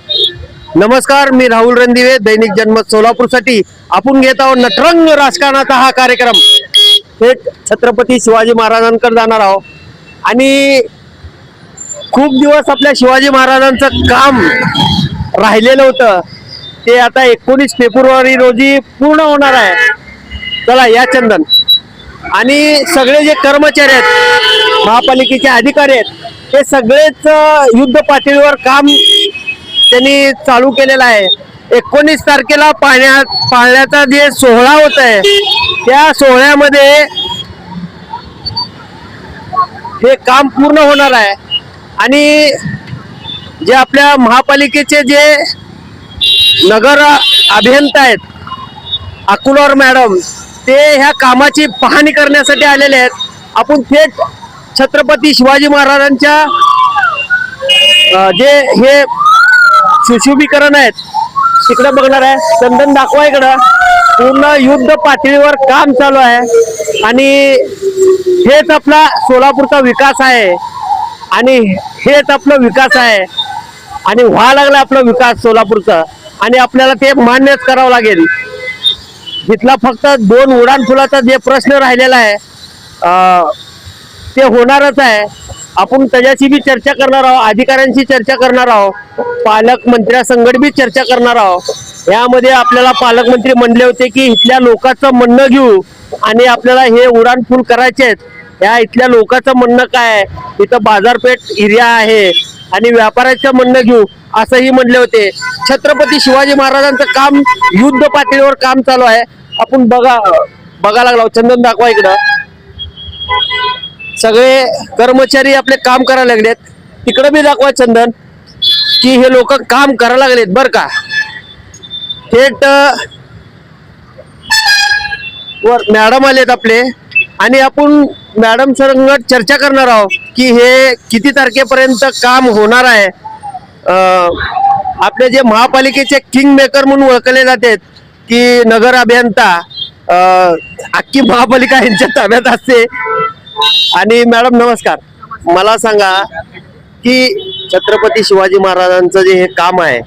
नमस्कार, मी राहुल रणदिवे, दैनिक जनमत सोलापूरसाठी आपण घेत आहोत नटरंग राजकारणाचा हा कार्यक्रम. थेट छत्रपती शिवाजी महाराजांकडे जाणार आहोत आणि खूप दिवस आपल्या शिवाजी महाराजांचं काम राहिलेलं होतं ते आता 19 फेब्रुवारी रोजी पूर्ण होणार आहे. चला या चंदन. आणि सगळे जे कर्मचारी आहेत, महापालिकेचे अधिकारी आहेत, ते सगळेच युद्ध पातळीवर काम त्यांनी चालू केलेला आहे. 19 तारखेला पाळण्याचा जे सोहळा होत आहे त्या सोहळ्यामध्ये हे काम पूर्ण होणार आहे. आणि जे आपल्या महापालिकेचे जे नगर अभियंता आहेत, अकुलर मॅडम, ते ह्या कामाची पाहणी करण्यासाठी आलेले आहेत. आपण थेट छत्रपती शिवाजी महाराजांच्या जे हे सुशोभीकरण आहेत तिकडे बघणार आहे. चंदन दाखवा इकडं. पूर्ण युद्ध पातळीवर काम चालू आहे आणि हेच आपला सोलापूरचा विकास आहे आणि हेच आपला विकास आहे आणि व्हायला लागला आपला विकास सोलापूरचा. आणि आपल्याला ते मान्यच करावं लागेल. इथला फक्त 2 उड्डाणपुलाचा जे प्रश्न राहिलेला आहे ते होणारच आहे. आपण त्याच्याशी बी चर्चा करणार आहोत, अधिकाऱ्यांशी चर्चा करणार आहोत, पालकमंत्र्यासंगत बी चर्चा करणार आहोत. यामध्ये आपल्याला पालकमंत्री म्हणले होते की इथल्या लोकांचं म्हणणं घेऊ आणि आपल्याला हे उड्डाणपूल करायचे आहेत. ह्या इथल्या लोकांचं म्हणणं काय आहे, इथं बाजारपेठ एरिया आहे आणि व्यापाऱ्याचं म्हणणं घेऊ असंही म्हणले होते. छत्रपती शिवाजी महाराजांचं काम युद्ध पातळीवर काम चालू आहे. आपण बघा लागलो. चंदन दाखवा इकडं. सगळे कर्मचारी आपले काम करायला लागलेत. तिकडे बी दाखवा चंदन की हे लोक काम करायला लागलेत बर का. थेट वर मॅडम आलेत आपले आणि आपण मॅडम संगत चर्चा करणार आहोत की हे किती तारखेपर्यंत काम होणार आहे. आपले जे महापालिकेचे किंग मेकर म्हणून ओळखले जातात की नगर अभियंता, अख्खी महापालिका यांच्या ताब्यात असते. आणि मॅडम नमस्कार. मला सांगा की छत्रपती शिवाजी महाराजांचं जे हे काम आहे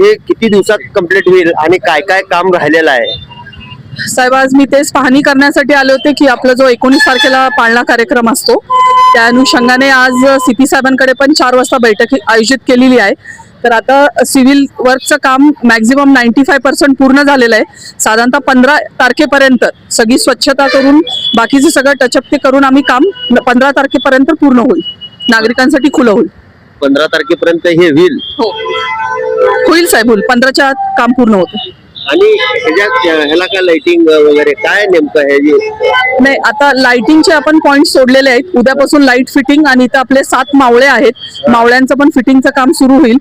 हे किती दिवसात कंप्लीट होईल आणि काय काय काम राहिलेलं आहे. साहेब, आज मी तेच पाहणी करण्यासाठी आले होते की आपला जो 19 तारखेला पाळणा कार्यक्रम असतो त्या अनुषंगाने आज सीपी साहेबांकडे पण 4 वाजता बैठक आयोजित केलेली आहे. तर आता सिव्हिल वर्कचं काम मॅक्झिमम 95% पूर्ण झालेलं आहे. साधारणतः 15 तारखेपर्यंत सगळी स्वच्छता करून बाकीचे सगळं टचअप ते करून आम्ही काम 15 तारखेपर्यंत पूर्ण होईल, नागरिकांसाठी खुलं होईल. 15 तारखेपर्यंत हे होईल. होईल साहेब, होईल. 15च्या आत काम पूर्ण होतं. आणि ह्याला काय लाइटिंग वगैरे काय नेमकं आहे? नाही, आता लाइटिंगचे आपण पॉइंट सोडलेले आहेत. उद्यापासून लाईट फिटिंग आणि इथं आपले 7 मावळे आहेत, मावळ्यांचं पण फिटिंगचं काम सुरू होईल.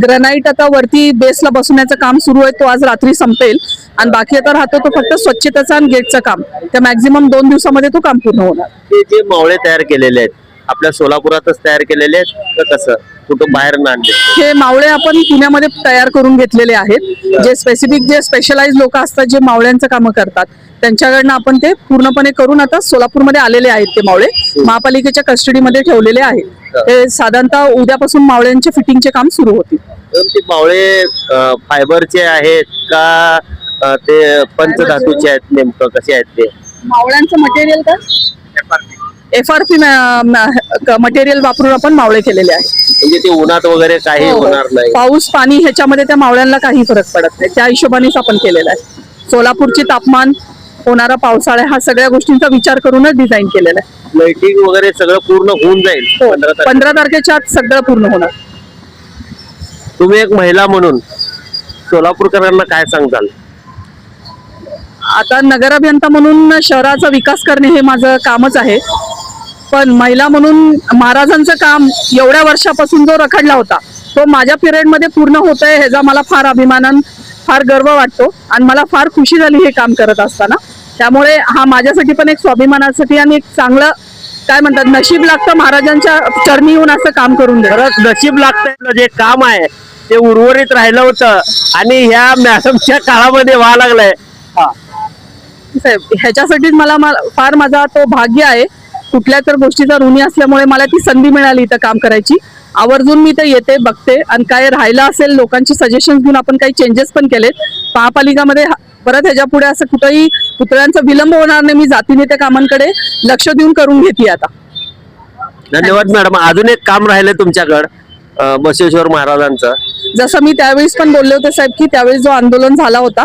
ग्रेनाइट आता वरती बेसला बसवण्याचं काम सुरू आहे, तो आज रात्री संपेल. आणि बाकी आता राहतो तो फक्त स्वच्छतेचं आणि गेटचं काम. त्या मॅक्झिमम 2 दिवसामध्ये तो काम पूर्ण होणार. ते जे मावळे तयार केलेले आहेत आपल्या सोलापुरातच तयार केलेले आहेत का कसं, कुठं बाहेर आणले? हे मावळे आपण पुण्यामध्ये तयार करून घेतलेले आहेत. जे स्पेसिफिक जे स्पेशलाइज लोक असतात जे मावळ्यांचं कामं करतात त्यांच्याकडनं आपण ते पूर्णपणे करून आता सोलापूरमध्ये आलेले आहेत. ते मावळे महापालिकेच्या कस्टडीमध्ये ठेवलेले आहेत. ते साधारणतः उद्यापासून मावळ्यांचे फिटिंगचे काम सुरू होतील. ते मावळे फायबरचे आहेत का ते पंचधातूचे आहेत, नेमकं कसे आहेत ते? मावळ्यांचं मटेरियल का FRP मटेरियल वापरून आपण मावळे केलेले आहेत. म्हणजे ते उन्हात वगैरे काही होणार नाही, पाऊस पाणी ह्याच्यामध्ये त्या मावळ्यांना काही फरक पडत नाही. त्या हिशोबानेच आपण केलेला आहे. सोलापूरचे तापमान, होणारा पावसाळा, हा सगळ्या गोष्टींचा विचार करूनच डिझाईन केलेला आहे. लाइटिंग वगैरे सगळं पूर्ण होऊन जाईल 15 तारखेच्या आत सगळं पूर्ण होणार. तुम्ही एक महिला म्हणून सोलापूरकरांना काय सांगताल? आता नगर अभियंता म्हणून शहराचा विकास करणे हे माझं कामच आहे. पण महिला म्हणून महाराजांचं काम एवढ्या वर्षापासून जो रखडला होता तो माझ्या पिरियडमध्ये पूर्ण होत आहे, ह्याचा मला फार अभिमान, फार गर्व वाटतो आणि मला फार खुशी झाली हे काम करत असताना. त्यामुळे हा माझ्यासाठी पण एक स्वाभिमानासाठी आणि एक चांगलं काय म्हणतात नशीब लागतं महाराजांच्या चरणी येऊन असं काम करून दे. खरंच नशीब लागतं. जे काम आहे ते उर्वरित राहिलं होतं आणि ह्या मॅडमच्या काळामध्ये व्हावं लागलंय. साहेब, ह्याच्यासाठीच मला फार माझा तो भाग्य आहे. कुठल्या तर गोष्टीचा ऋणी असल्यामुळे मला ती संधी मिळाली इथं काम करायची आवर्जून मी ते येते बघते आणि काय राहिलं असेल लोकांची सजेशन घेऊन आपण काही चेंजेस पण केलेत महापालिकामध्ये. परत ह्याच्या पुढे असं कुठेही पुतळ्यांचा विलंब होणार नाही. मी जातीने त्या कामांकडे लक्ष देऊन करून घेते आता. धन्यवाद मॅडम. अजून एक काम राहिलं तुमच्याकडं बसवेश्वर महाराजांचं. जसं मी त्यावेळेस पण बोलले होते साहेब की त्यावेळेस जो आंदोलन झाला होता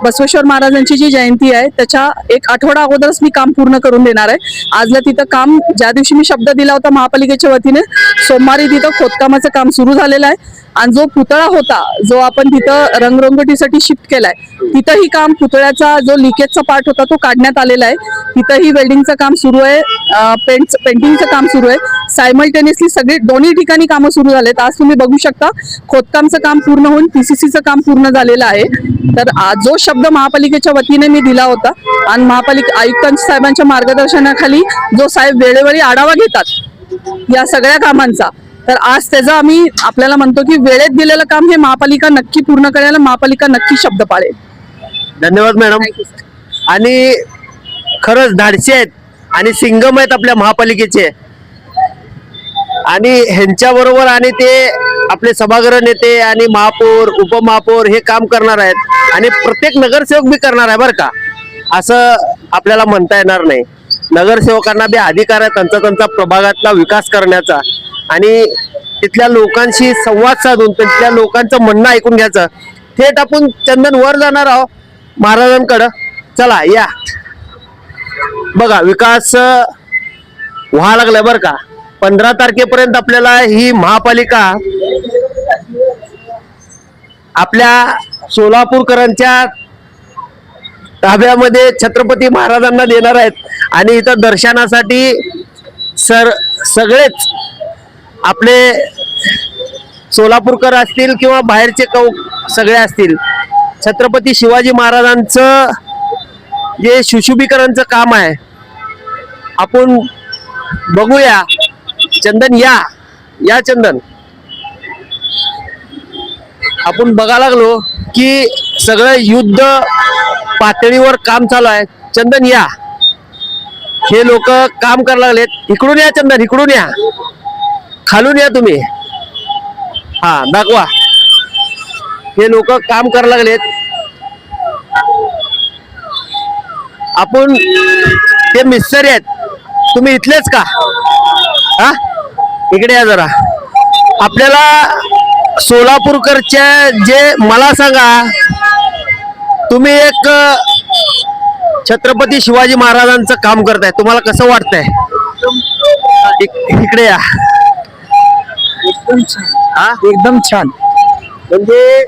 बसवेश्वर महाराजांची जी जयंती आहे त्याच्या एक आठवडा अगोदरच मी काम पूर्ण करून देणार आहे. आजला तिथं काम ज्या दिवशी मी शब्द दिला होता महापालिकेच्या वतीने सोमवारी तिथं खोदकामाचं काम सुरू झालेलं आहे. आणि जो पुतळा होता जो आपण तिथं रंगरंगोटीसाठी शिफ्ट केलाय तिथंही काम पुतळ्याचा जो लिकेजचा पार्ट होता तो काढण्यात आलेला आहे. तिथंही वेल्डिंगचं काम सुरू आहे, पेंटिंगचं काम सुरू आहे. सायमल्टेनियसली सगळे दोन्ही ठिकाणी कामं सुरू झालेत. आज तुम्ही बघू शकता खोदकामचं काम पूर्ण होऊन पीसीसीचं काम पूर्ण झालेलं आहे. तर जो शब्द महापालिकेच्या वतीने मी दिला होता आणि महापालिका आयुक्त साहेबांच्या मार्गदर्शनाखाली जो साहेब वेळोवेळी आढावा घेतात या सगळ्या कामांचा, तर आज त्याचा आम्ही आपल्याला म्हणतो की वेळेत दिलेलं काम हे महापालिका नक्की पूर्ण करायला महापालिका नक्की शब्द पाळेल. धन्यवाद मॅडम. आणि खरंच धाडसी आहेत आणि सिंगम आहेत आपल्या महापालिकेचे. आणि ह्यांच्या बरोबर आणि ते आपले सभागृह नेते आणि महापौर उपमहापौर हे काम करणार आहेत आणि प्रत्येक नगरसेवक बी करणार आहे बरं का, असं आपल्याला म्हणता येणार नाही. नगरसेवकांना बी अधिकार आहे त्यांचा प्रभागातला विकास करण्याचा आणि तिथल्या लोकांशी संवाद साधून तिथल्या लोकांचं म्हणणं ऐकून घ्यायचं. थेट आपण चंदन वर जाणार आहोत महाराजांकडं. चला या. बघा विकास व्हायला लागलाय बरं का. 15 तारखेपर्यंत आपल्याला ही महापालिका आपल्या सोलापूरकरांच्या ताब्यामध्ये छत्रपती महाराजांना देणार आहेत. आणि इथं दर्शनासाठी सगळेच आपले सोलापूरकर असतील किंवा बाहेरचे सगळे असतील, छत्रपती शिवाजी महाराजांचं जे सुशोभीकरणचं काम आहे आपण बघूया. चंदन या चंदन. आपण बघायला लागलो की सगळं युद्ध पातळीवर काम चालू आहे. चंदन या. हे लोक काम करायला लागलेत. इकडून या चंदन, इकडून या, खालून या तुम्ही. हा दाखवा. हे लोक काम करायला लागलेत. आपण ते मिस्त्री आहेत. तुम्ही इथलेच का? हा इकडे या जरा. आपल्याला सोलापूरकरच्या जे मला सांगा, तुम्ही एक छत्रपती शिवाजी महाराजांचं काम करताय, तुम्हाला कसं वाटतंय? इकडे या. एकदम छान. हा एकदम छान. म्हणजे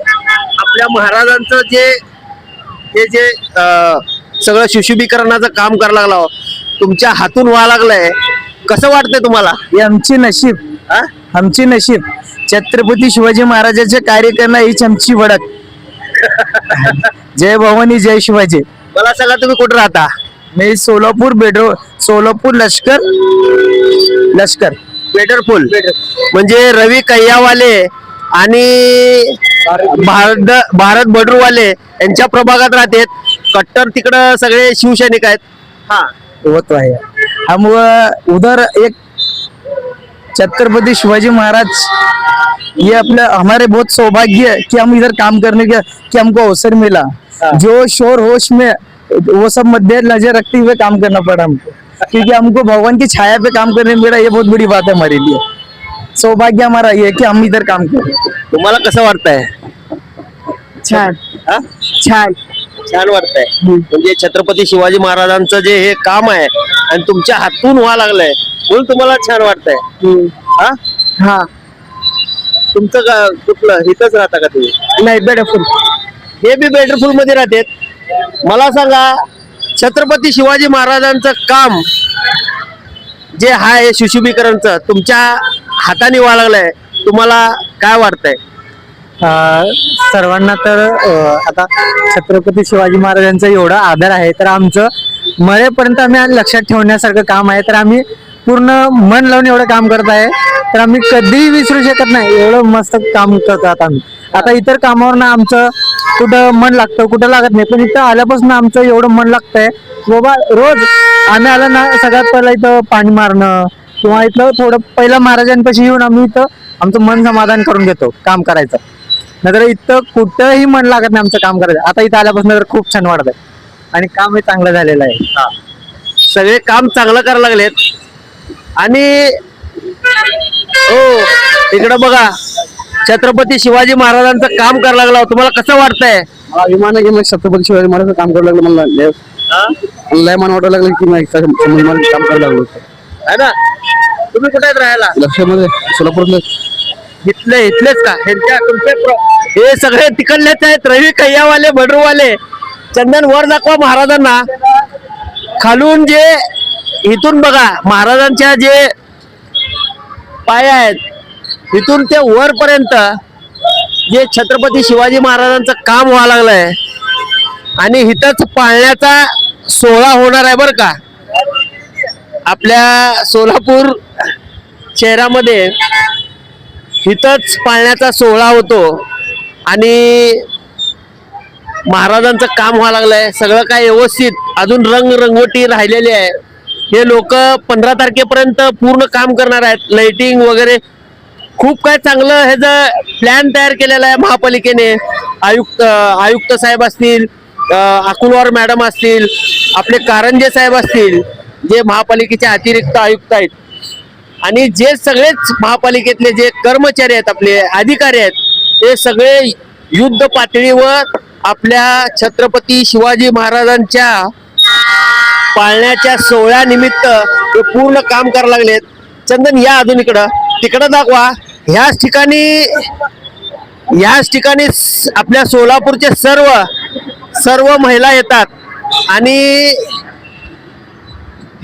आपल्या महाराजांचं जे सगळं सुशोभीकरणाचं काम करायला लागला तुमच्या हातून व्हायला लागलंय, कसं वाटतंय तुम्हाला? ही आमची नशीब. हा? आमची नशीब. छत्रपती शिवाजी महाराजांचे कार्य करणं हीच आमची वडक. जय भवानी जय शिवाजी. मला सांगा तुम्ही कुठं राहता? मी सोलापूर सोलापूर लष्कर बेटरफुल. म्हणजे रवी कय्यावाले आणि भारत बडरूवाले यांच्या प्रभागात राहतात. कट्टर तिकडं सगळे शिवसैनिक आहेत. हा होतो आहे. हम उधर एक छत्रपति शिवाजी महाराज, ये अपने हमारे बहुत सौभाग्य है कि हम इधर काम करने का कि हमको अवसर मिला. जो शोर होश में वो सब मध्य नजर रखते हुए काम करना पड़ा हमको, क्योंकि हमको भगवान की छाया पे काम करने मिला. ये बहुत बड़ी बात है हमारे लिए. सौभाग्य हमारा ये कि हम इधर काम करें. तुम्हाला कसं वाटतंय? छान. हा? छान. छान वाटतंय. म्हणजे छत्रपती शिवाजी महाराजांचं जे हे काम आहे आणि तुमच्या हातून व्हायला लागलंय म्हणून तुम्हाला छान वाटतंय. हा हा. तुमचं कुठलं इथंच राहता का तुम्ही? नाही बेटरफुल. हे बी बेटरफुल मध्ये राहतात. मला सांगा छत्रपती शिवाजी महाराजांचं काम जे आहे सुशोभीकरणचं तुमच्या हाताने व्हायला लागलंय, तुम्हाला काय वाटतंय? सर्वांना तर आता छत्रपती शिवाजी महाराजांचा एवढा आदर आहे, तर आमचं मरेपर्यंत आम्ही लक्षात ठेवण्यासारखं काम आहे. तर आम्ही पूर्ण मन लावून एवढं काम करत आहे, तर आम्ही कधीही विसरू शकत नाही. एवढं मस्त काम करतात आम्ही. आता इतर कामावर ना आमचं कुठं मन लागतं कुठं लागत नाही, पण इथं आल्यापासून आमचं एवढं मन लागतंय बाबा. रोज आम्ही आलं ना सगळ्यात पहिला इथं पाणी मारणं किंवा इथलं थोडं पहिलं महाराजांपाशी येऊन आम्ही इथं आमचं मन समाधान करून घेतो काम करायचं. नाहीतर इथं कुठंही मन लागत नाही आमचं काम करायचं. आता इथं आल्यापासून तर खूप छान वाटत आहे आणि काम हे चांगलं झालेलं आहे. सगळे काम चांगलं करायला लागलेत. आणि हो, इकडं बघा, छत्रपती शिवाजी महाराजांचं काम करायला लागला. तुम्हाला कसं वाटतंय? अभिमान आहे की मग छत्रपती शिवाजी महाराज काम करायला लागलं. मला लय मान वाटायला लागलं की नाही काम करायला लागलो. है ना? तुम्ही कुठे आहेत राहायला? लक्षामध्ये सोलापूरला इथलेच का? हे सगळे तिकडलेच आहेत. रवी कैयावाले, बडरूवाले. चंदन वर दाखवा महाराजांना. खालून जे इथून बघा, महाराजांच्या जे पाय आहेत इथून ते वरपर्यंत जे छत्रपती शिवाजी महाराजांचं काम व्हायला लागलंय. आणि इथंच पाळण्याचा सोहळा होणार आहे बरं का. आपल्या सोलापूर शहरामध्ये इथंच पाळण्याचा सोहळा होतो आणि महाराजांचं काम व्हायला लागलंय. सगळं काय व्यवस्थित, अजून रंगरंगोटी राहिलेली आहे. हे लोक 15 तारखेपर्यंत पूर्ण काम करणार आहेत. लाइटिंग वगैरे खूप काय चांगलं ह्याचं प्लॅन तयार केलेला आहे महापालिकेने. आयुक्त साहेब असतील, अकुलवार मॅडम असतील, आपले कारंजे साहेब असतील, जे महापालिकेचे अतिरिक्त आयुक्त आहेत, आणि जे सगळेच महापालिकेतले जे कर्मचारी आहेत, आपले अधिकारी आहेत, ते सगळे युद्ध पातळीवर आपल्या छत्रपती शिवाजी महाराजांच्या पाळण्याच्या सोहळ्यानिमित्त ते पूर्ण काम करायला लागलेत. चंदन या अजून तिकडं दाखवा. ह्याच ठिकाणी आपल्या सोलापूरचे सर्व महिला येतात आणि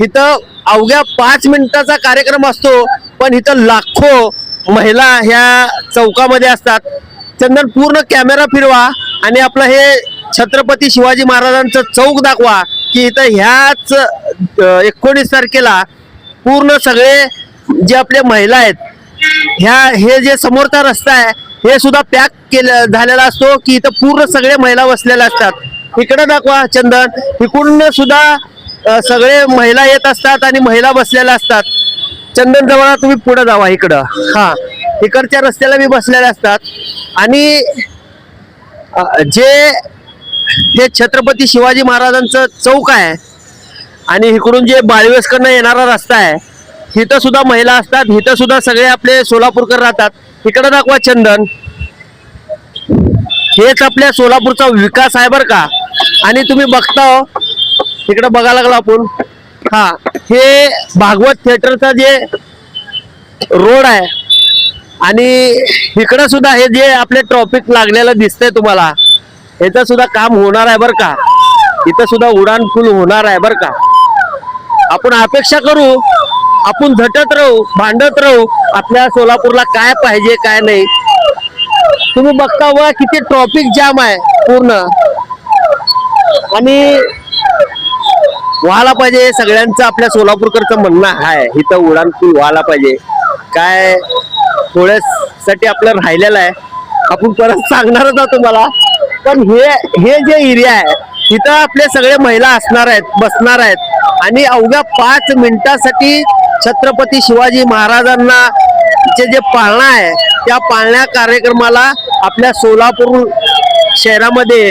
इथं अवघ्या 5 मिनिटाचा कार्यक्रम असतो, पण इथं लाखो महिला ह्या चौकामध्ये असतात. चंदन पूर्ण कॅमेरा फिरवा आणि आपलं हे छत्रपती शिवाजी महाराजांचं चौक दाखवा की इथं ह्याच 19 तारखेला पूर्ण सगळे जे आपले महिला आहेत, हे जे समोरचा रस्ता आहे हे सुद्धा पॅक झालेला असतो की इथं पूर्ण सगळे महिला बसलेल्या असतात. इकडे दाखवा चंदन, इकडून सुद्धा सगळे महिला येत असतात आणि महिला बसलेल्या असतात. चंदन जवळ तुम्ही पुढे जावा इकडं. हा, इकडच्या रस्त्याला मी बसलेल्या असतात आणि जे हे छत्रपती शिवाजी महाराजांचं चौक आहे आणि इकडून जे बाळीवेसकडनं येणारा रस्ता आहे, इथं सुद्धा महिला असतात. इथं सुद्धा सगळे आपले सोलापूरकर राहतात. इकडे दाखवा चंदन, हेच आपल्या सोलापूरचा विकास आहे बरं का. आणि तुम्ही बघता, इकडे बघायला लागलो आपण. हा, हे भागवत थिएटरचा जे रोड आहे आणि इकडं सुद्धा हे जे आपले ट्रॉफिक लागलेलं दिसतंय तुम्हाला, याचं सुद्धा काम होणार आहे बरं का. इथं सुद्धा उडान पूल होणार आहे बरं का. आपण अपेक्षा करू, आपण झटत राहू, भांडत राहू, आपल्या सोलापूरला काय पाहिजे काय नाही. तुम्ही बघता वा किती ट्रॉफिक जाम आहे पूर्ण, आणि व्हायला पाहिजे. सगळ्यांचं आपल्या सोलापूरकरचं म्हणणं आहे इथं उडान पूल व्हायला पाहिजे. काय थोड्यासाठी आपलं राहिलेलं आहे, आपण परत सांगणारच आहोत तुम्हाला. पण हे जे एरिया आहे इथं आपले सगळे महिला असणार आहेत, बसणार आहेत आणि अवघ्या 5 मिनिटासाठी छत्रपती शिवाजी महाराजांना जे पाळणा आहे त्या पाळण्या कार्यक्रमाला आपल्या सोलापूर शहरामध्ये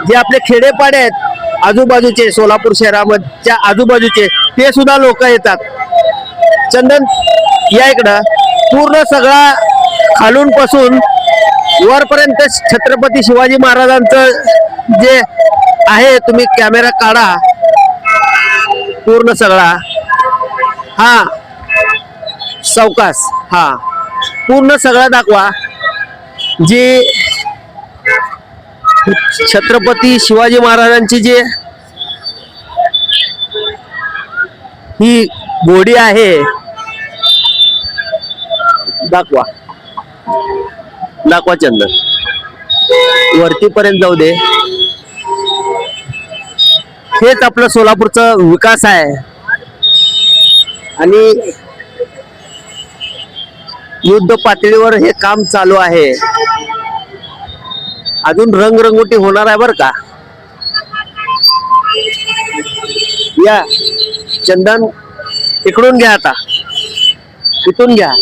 जे आपले खेडेपाडे आहेत आजूबाजूचे, सोलापूर शहराच्या आजूबाजूचे, ते सुद्धा लोक येतात. चंदन या इकडं, पूर्ण सगळा खालून पासून वरपर्यंत छत्रपती शिवाजी महाराजांचं जे आहे, तुम्ही कॅमेरा काढा पूर्ण सगळा. हा, सावकाश. हा, पूर्ण सगळा दाखवा. जी छत्रपती शिवाजी महाराजांची जी ही घोडी आहे, दाखवा चंदन, वरतीपर्यंत जाऊ दे. हेच आपलं सोलापूरचा विकास आहे आणि युद्ध पातळीवर हे काम चालू आहे. अजून रंगरंगोटी होणार आहे बर का. या चंदन, इकडून घ्या, आता इथून घ्या.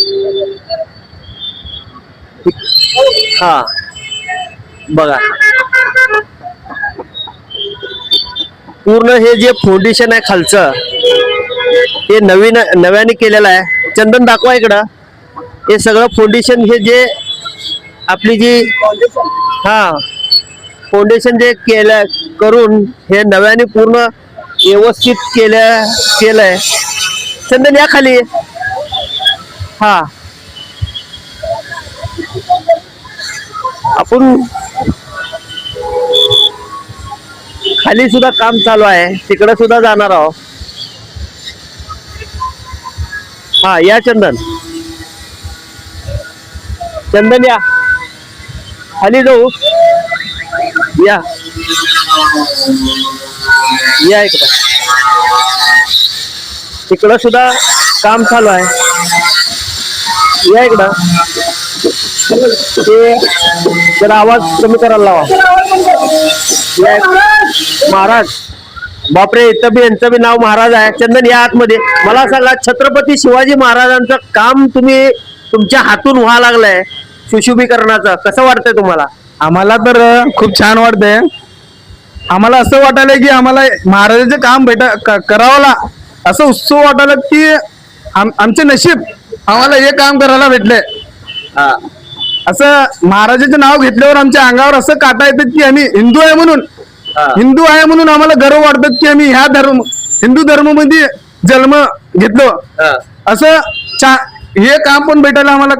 हा बघा, पूर्ण हे जे फाउंडेशन आहे खालचं, हे नव्याने केलेलं आहे. चंदन दाखवा इकडं. हे सगळं फाउंडेशन, हे जे आपली जी हा फाउंडेशन जे करून हे नव्याने पूर्ण व्यवस्थित केलंय. चंदन या खाली. हा आपण खाली सुद्धा काम चालू आहे, तिकडे सुद्धा जाणार आहोत. हा या चंदन या खाली जाऊ. या इकडं, तिकडं सुद्धा काम चालू आहे. या इकडं. ते जरा आवाज कमी करायला लावा. महाराज, बापरे, इथं बी यांचं बी नाव महाराज आहे. चंदन या आतमध्ये. मला सांगा, छत्रपती शिवाजी महाराजांचं काम तुम्ही तुमच्या हातून व्हायला लागलंय सुशोभीकरणाचं, कसं वाटतंय तुम्हाला? आम्हाला तर खूप छान वाटतंय. आम्हाला असं वाटायलंय की आम्हाला महाराजांचं काम करावं, असं उत्सव वाटायला की आमचे नशीब आम्हाला हे काम करायला भेटलंय. असं महाराजांचं नाव घेतल्यावर आमच्या अंगावर असं काटा येतात की आम्ही हिंदू आहे म्हणून आम्हाला गर्व वाटतात की आम्ही हिंदू धर्मामध्ये जन्म घेतलो. असं हे काम पण भेटायला आम्हाला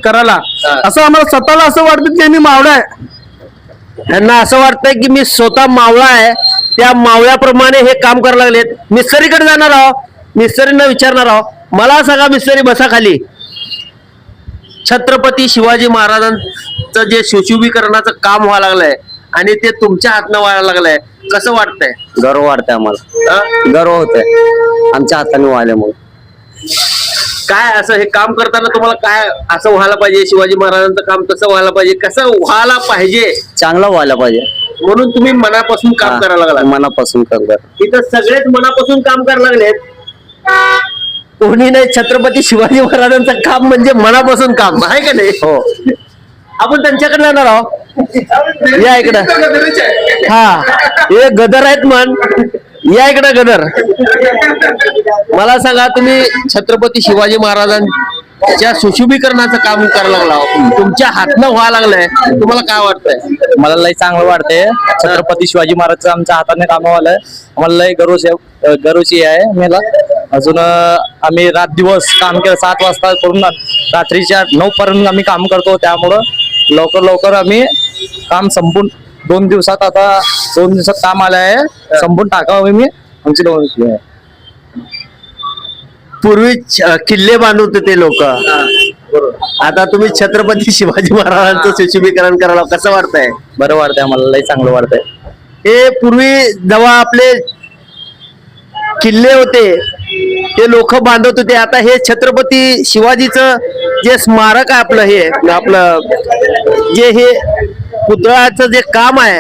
करायला असं आम्हाला स्वतःला असं वाटतं की आम्ही मावळा आहे. त्यांना असं वाटतंय की मी स्वतः मावळा आहे, त्या मावळ्याप्रमाणे हे काम करायला लागलेत. मिस्त्रीकडे जाणार आहोत, मिस्त्रींना विचारणार आहोत. मला सांगा मिस्त्री, बसा खाली. छत्रपती शिवाजी महाराजांचं जे सुशोभीकरणाचं काम व्हायला लागलंय आणि ते तुमच्या हातनं व्हायला लागलंय, कसं वाटतंय? गर्व वाटतंय आम्हाला. गर्व होतंय आमच्या हाताने व्हायल्यामुळे. काय असं हे काम करताना तुम्हाला काय असं व्हायला पाहिजे, शिवाजी महाराजांचं काम कसं व्हायला पाहिजे, कसं व्हायला पाहिजे, चांगलं व्हायला पाहिजे म्हणून तुम्ही मनापासून काम करायला लागला? मनापासून करतात. इथं सगळेच मनापासून काम करायला लागलेत. कोणी नाही, छत्रपती शिवाजी महाराजांचं काम म्हणजे मनापासून काम आहे का नाही? हो. आपण त्यांच्याकडे जाणार आहोत. या इकडं. हा, हे गदर आहेत म्हण. या इकडं गदर. मला सांगा, तुम्ही छत्रपती शिवाजी महाराजांच्या सुशोभीकरणाचं काम करायला लागला, तुमच्या हातनं व्हायला लागलंय, तुम्हाला काय वाटतंय? मला लय चांगलं वाटतंय. छत्रपती शिवाजी महाराजचं आमच्या हाताने काम व्हायलंय. मला लय गर्वची आहे. मला अजून आम्ही रात दिवस काम केलं, 7 वाजता करून रात्रीच्या 9 पर्यंत आम्ही काम करतो. त्यामुळं लवकर आम्ही काम संपून 2 दिवसात, आता 2 दिवसात काम आलं आहे, संपून टाकावं मी आमची 2 दिवस. पूर्वी किल्ले बांधत होते लोक, आता तुम्ही छत्रपती शिवाजी महाराजांचं सुशोभीकरण करायला, कसं वाटतंय? बरं वाटतंय आम्हाला, लय चांगलं वाटतंय. हे पूर्वी जेव्हा आपले किल्ले होते ते लोक बांधत होते, आता हे छत्रपती शिवाजीचं जे स्मारक आहे आपलं, हे आपलं जे हे पुतळ्याचं जे काम आहे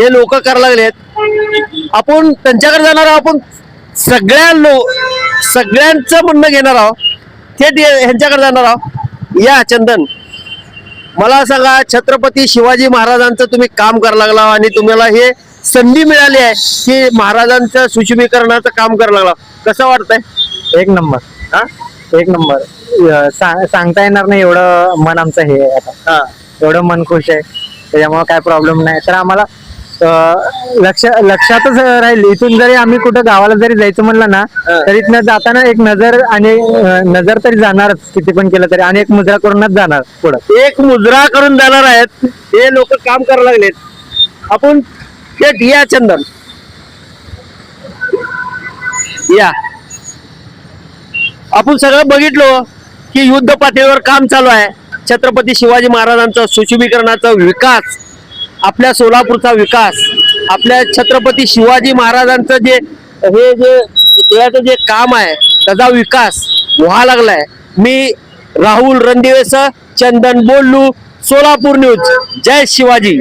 हे लोक करायला लागलेत. आपण त्यांच्याकडे जाणार आहोत. आपण सगळ्यांचं म्हणणं घेणार आहोत, थेट ह्यांच्याकडे जाणार आहोत. या चंदन, मला सांगा, छत्रपती शिवाजी महाराजांचं तुम्ही काम करायला लागला आणि तुम्हाला हे संधी मिळाली आहे की महाराजांचं सुशोभीकरणाचं काम करायला लागला, कसं वाटतंय? एक नंबर. हा, एक नंबर. सांगता येणार नाही एवढं मन आमचं हे आता. एवढं मन खुश आहे, त्याच्यामुळे काय प्रॉब्लेम नाही. तर आम्हाला लक्षातच राहील. इथून जरी आम्ही कुठं गावाला जरी जायचं म्हणलं ना, तरी इथनं जाताना एक नजर तरी जाणारच, किती पण केलं तरी, आणि एक मुद्रा करूनच जाणार पुढं. एक मुद्रा करून जाणार आहेत हे लोक काम करायला लागलेत. आपण थेट या चंदन, या. आपण सगळं बघितलो की युद्ध पातळीवर काम चालू आहे. छत्रपती शिवाजी महाराजांचं सुशोभीकरणाचा विकास, आपल्या सोलापूरचा विकास, आपल्या छत्रपती शिवाजी महाराजांचं जे पुतळ्याचं जे काम आहे त्याचा विकास व्हायला लागलाय. मी राहुल रणदिवेसह चंदन बोलू, सोलापूर न्यूज. जय शिवाजी.